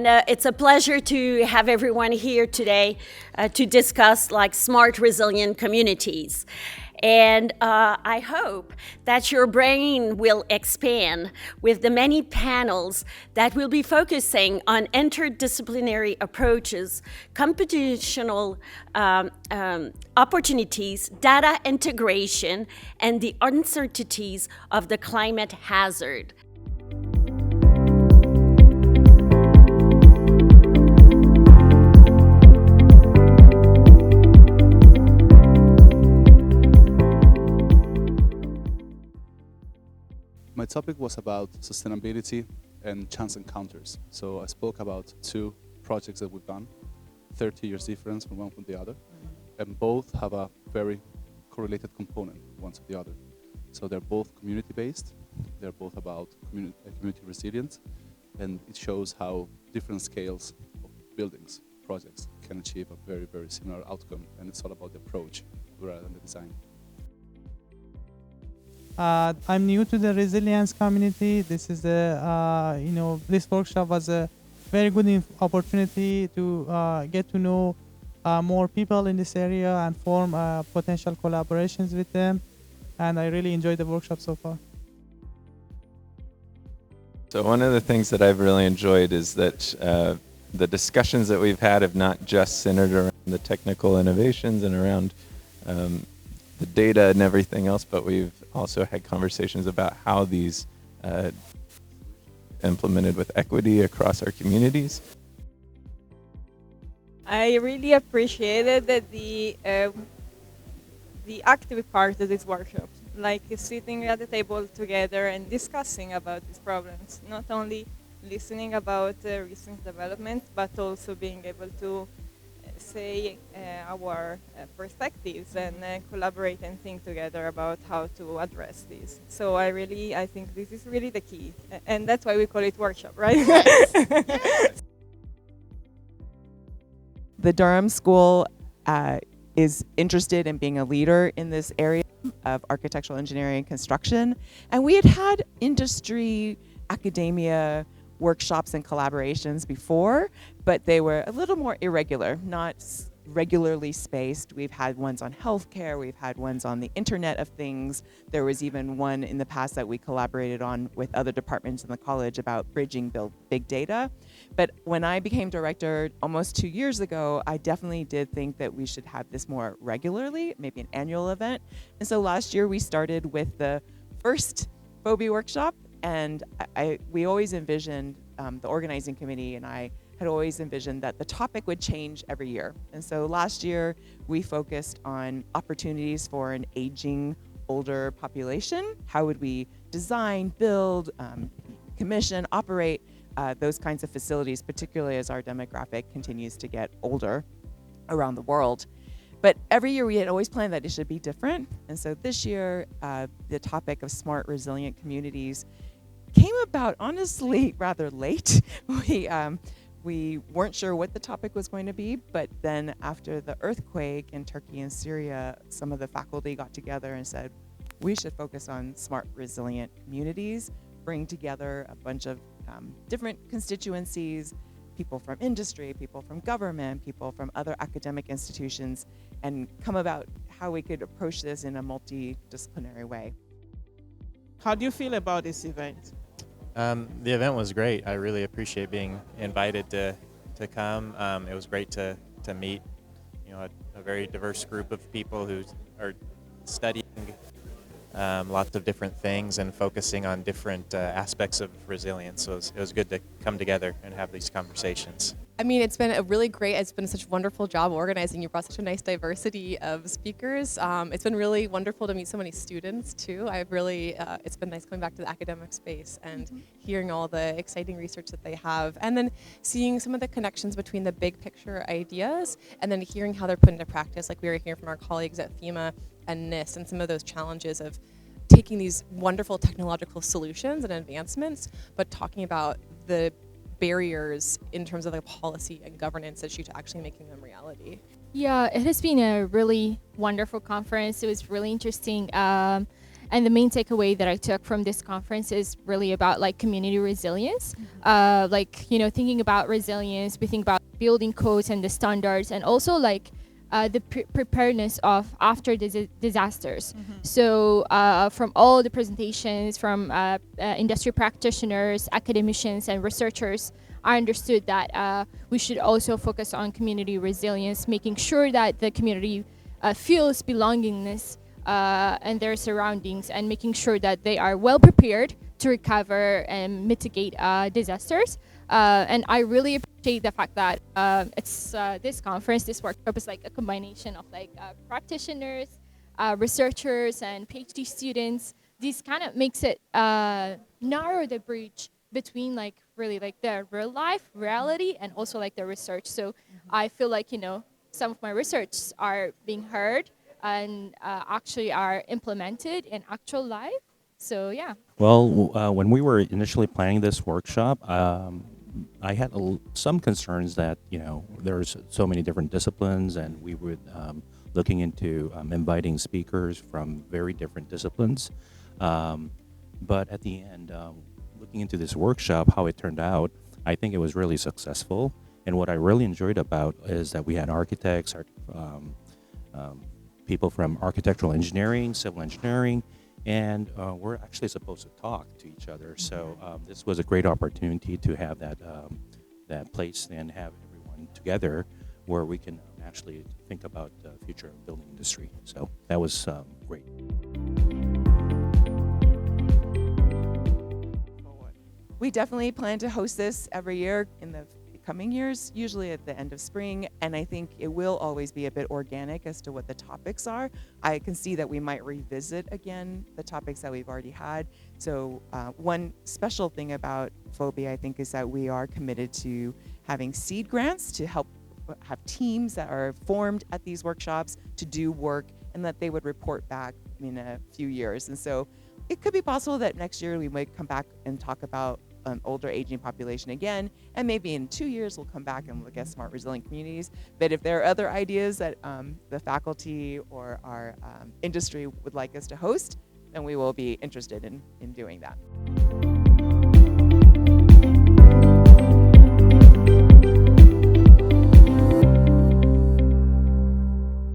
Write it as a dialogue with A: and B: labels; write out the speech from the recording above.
A: And it's a pleasure to have everyone here today to discuss like smart, resilient communities. And I hope that your brain will expand with the many panels that will be focusing on interdisciplinary approaches, computational opportunities, data integration, and the uncertainties of the climate hazard.
B: My topic was about sustainability and chance encounters. So I spoke about two projects that we've done, 30 years difference from one from the other, and both have a very correlated component, one to the other. So they're both community-based, they're both about community resilience, and it shows how different scales of buildings, projects, can achieve a very, very similar outcome, and it's all about the approach rather than the design.
C: I'm new to the resilience community. This is this workshop was a very good opportunity to get to know more people in this area and form potential collaborations with them. And I really enjoyed the workshop so far.
D: So one of the things that I've really enjoyed is that the discussions that we've had have not just centered around the technical innovations and around the data and everything else, but we've also had conversations about how these implemented with equity across our communities.
E: I really appreciated that the active part of this workshop, like sitting at the table together and discussing about these problems, not only listening about recent developments, but also being able to say our perspectives and collaborate and think together about how to address these. So I think this is really the key, and that's why we call it workshop, right?
F: Yes. The Durham School is interested in being a leader in this area of architectural engineering and construction, and we had industry, academia, workshops and collaborations before, but they were a little more irregular, not regularly spaced. We've had ones on healthcare, we've had ones on the Internet of Things. There was even one in the past that we collaborated on with other departments in the college about bridging big data. But when I became director almost 2 years ago, I definitely did think that we should have this more regularly, maybe an annual event. And so last year we started with the first FoBI workshop. And we always envisioned, the organizing committee and I had always envisioned that the topic would change every year. And so last year, we focused on opportunities for an aging, older population. How would we design, build, commission, operate those kinds of facilities, particularly as our demographic continues to get older around the world. But every year we had always planned that it should be different. And so this year, the topic of smart, resilient communities came about, honestly, rather late. We weren't sure what the topic was going to be, but then after the earthquake in Turkey and Syria, some of the faculty got together and said, we should focus on smart, resilient communities, bring together a bunch of different constituencies, people from industry, people from government, people from other academic institutions, and come about how we could approach this in a multidisciplinary way.
C: How do you feel about this event?
G: The event was great. I really appreciate being invited to come. It was great to meet, a very diverse group of people who are studying lots of different things and focusing on different aspects of resilience. So it was good to come together and have these conversations.
H: I mean, it's been it's been such a wonderful job organizing. You brought such a nice diversity of speakers. It's been really wonderful to meet so many students too. It's been nice coming back to the academic space and hearing all the exciting research that they have, and then seeing some of the connections between the big picture ideas and then hearing how they're put into practice. Like we were hearing from our colleagues at FEMA and NIST and some of those challenges of taking these wonderful technological solutions and advancements, but talking about the barriers in terms of the policy and governance issue to actually making them reality.
I: Yeah, it has been a really wonderful conference. It was really interesting. And the main takeaway that I took from this conference is really about like community resilience. Like, you know, thinking about resilience, we think about building codes and the standards, and also like the preparedness of after disasters. So from all the presentations from industry practitioners, academicians, and researchers, I understood that we should also focus on community resilience, making sure that the community feels belongingness and their surroundings, and making sure that they are well prepared to recover and mitigate disasters. And I really appreciate the fact that it's this conference, this workshop is like a combination of like practitioners, researchers, and PhD students. This kind of makes it narrow the bridge between like really like the real life reality and also like the research. So I feel like, you know, some of my research are being heard and actually are implemented in actual life. So yeah.
J: Well, when we were initially planning this workshop, I had some concerns that, you know, there's so many different disciplines, and we would looking into inviting speakers from very different disciplines. But at the end, looking into this workshop, how it turned out, I think it was really successful. And what I really enjoyed about is that we had architects, people from architectural engineering, civil engineering, and we're actually supposed to talk to each other. So this was a great opportunity to have that place and have everyone together where we can actually think about the future of building industry. So that was great.
F: We definitely plan to host this every year in the coming years, usually at the end of spring, and I think it will always be a bit organic as to what the topics are. I can see that we might revisit again the topics that we've already had. So one special thing about FoBI, I think, is that we are committed to having seed grants to help have teams that are formed at these workshops to do work, and that they would report back in a few years. And so it could be possible that next year we might come back and talk about older aging population again, and maybe in 2 years we'll come back and look at smart resilient communities. But if there are other ideas that the faculty or our industry would like us to host, then we will be interested in doing that.